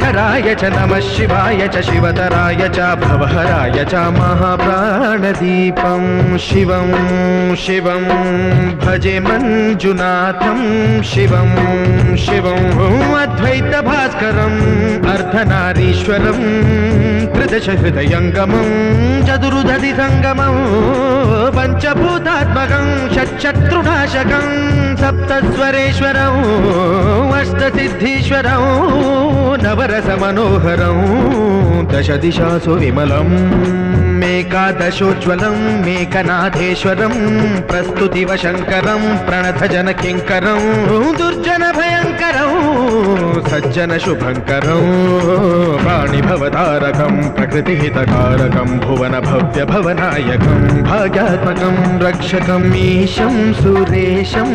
शङ्कराय च नमः शिवाय च शिवतराय च भवहराय च महाप्राणदीपं शिवं शिवं भजे मञ्जुनाथं शिवं शिवं अद्वैतभास्करम् अर्धनारीश्वरं त्रिदशहृदयङ्गमं चतुर्दधिसङ्गमं पञ्चभूतात्मकं षट्शत्रुनाशकं सप्तस्वरेश्वरं अष्टसिद्धीश्वरं नवरसमनोहरं दशदिशासु विमलं मेकादशोज्ज्वलं मेकनाथेश्वरं प्रस्तुतिव शङ्करं प्रणतजनकिङ्करं दुर्जनभयङ्करं सज्जनशुभङ्करं वाणिभवतारकं प्रकृतिहितकारकं भुवनभव्यभवनायकं भाग्यात्मकं रक्षकम् ईशं सुरेशं